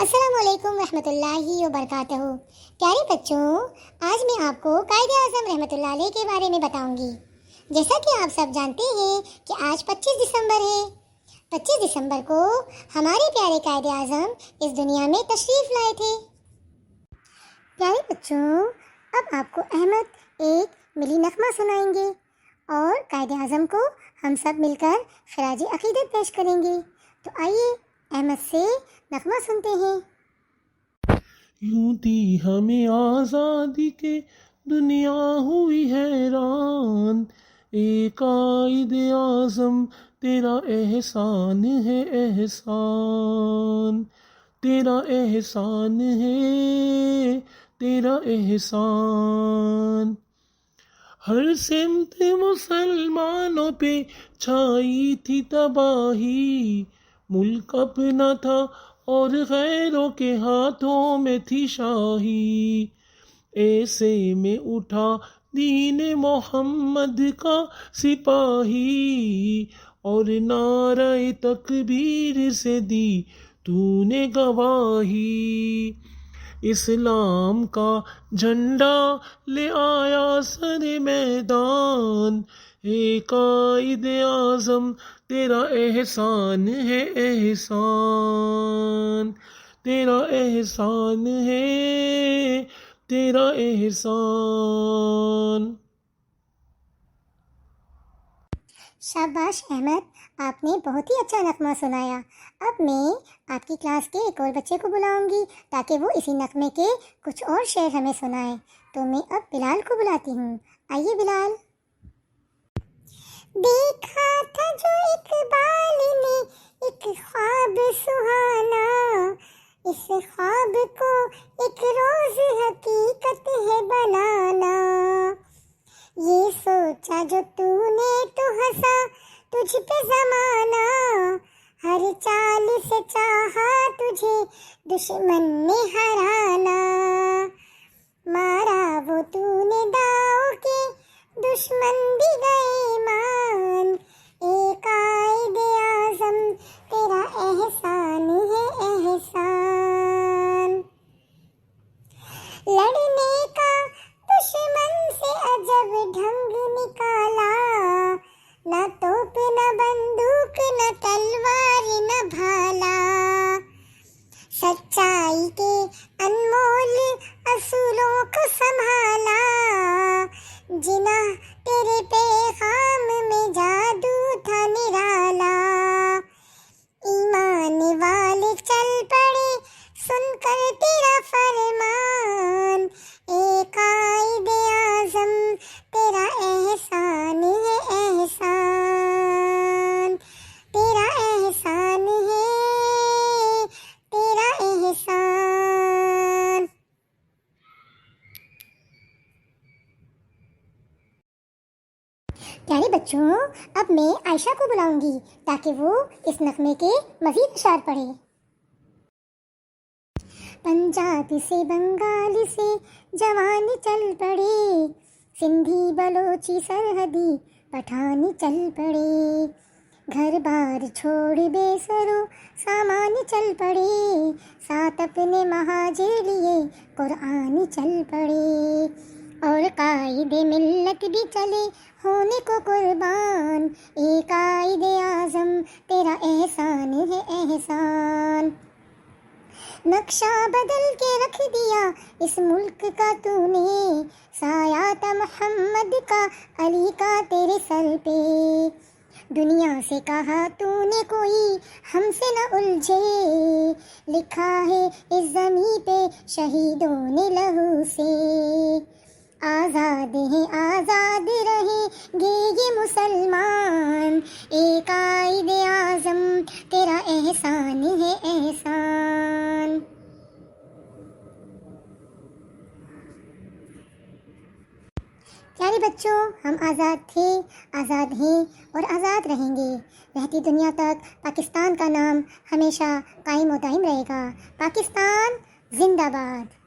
السلام علیکم ورحمۃ اللہ وبرکاتہ۔ پیارے بچوں، آج میں آپ کو قائد اعظم رحمۃ اللہ علیہ کے بارے میں بتاؤں گی۔ جیسا کہ آپ سب جانتے ہیں کہ آج 25 دسمبر ہے۔ 25 دسمبر کو ہمارے پیارے قائد اعظم اس دنیا میں تشریف لائے تھے۔ پیارے بچوں، اب آپ کو احمد ایک ملی نغمہ سنائیں گے اور قائد اعظم کو ہم سب مل کر خراج عقیدت پیش کریں گے۔ تو آئیے احمد سے نغمہ سنتے ہیں۔ یوں دی ہمیں آزادی کے دنیا ہوئی حیران، اے قائد اعظم تیرا احسان ہے احسان، تیرا احسان ہے تیرا احسان۔ ہر سمت مسلمانوں پہ چھائی تھی تباہی، ملک اپنا تھا اور غیروں کے ہاتھوں میں تھی شاہی، ایسے میں اٹھا دین محمد کا سپاہی، اور نعرہ تکبیر سے دی تو نے گواہی، اسلام کا جھنڈا لے آیا سر میدان، اے قائد اعظم تیرا احسان ہے احسان، تیرا احسان ہے تیرا احسان۔ شاباش احمد، آپ نے بہت ہی اچھا نغمہ سنایا۔ اب میں آپ کی کلاس کے ایک اور بچے کو بلاؤں گی تاکہ وہ اسی نغمے کے کچھ اور شعر ہمیں سنائے۔ تو میں اب بلال کو بلاتی ہوں۔ آئیے بلال۔ دیکھا تھا جو اقبال نے ایک خواب سہانا، اس خواب کو ایک روز حقیقت ہے بنانا، یہ سوچا جو تو نے تو ہنسا تجھ پہ زمانہ، ہر چال سے چاہا تجھے دشمن نے ہرانا، مارا وہ تو نے داؤ کے دشمن بھی گئے مان، اے قائد اعظم تیرا احسان ہے احسان۔ لڑنے کا دشمن سے عجب ڈھنگ نکالا، نہ توپ نہ بندوق نہ تلوار نہ بھالا، سچائی کے انمول اصولوں کو سنبھالا، جناح تیرے پیغام میں جادو تھا نرالا، ایمان والے چل پڑے سن کر تیرا فرمان، اے قائد اعظم تیرا احسان ہے احسان، تیرا احسان ہے تیرا احسان۔ پیارے بچوں، اب میں عائشہ کو بلاؤں گی تاکہ وہ اس نغمے کے مزید اشعار پڑھے۔ پنجاب سے بنگال سے جوان چل پڑے، سندھی بلوچی سرحدی پٹھان چل پڑے، گھر بار چھوڑ بے سرو سامان چل پڑے، ساتھ اپنے مہاجر لیے قرآن چل پڑے، اور قائد ملت بھی چلے ہونے کو قربان، اے قائد اعظم تیرا احسان ہے احسان۔ نقشہ بدل کے رکھ دیا اس ملک کا تو نے، سایہ تھا محمد کا علی کا تیرے سر پہ، دنیا سے کہا تو نے کوئی ہم سے نہ الجھے، لکھا ہے اس زمیں پہ شہیدوں نے لہو سے، آزاد ہیں آزاد رہیں گے یہ مسلمان، اے قائد اعظم تیرا احسان ہے احسان۔ پیارے بچوں، ہم آزاد تھے، آزاد ہیں اور آزاد رہیں گے۔ رہتی دنیا تک پاکستان کا نام ہمیشہ قائم و دائم رہے گا۔ پاکستان زندہ باد۔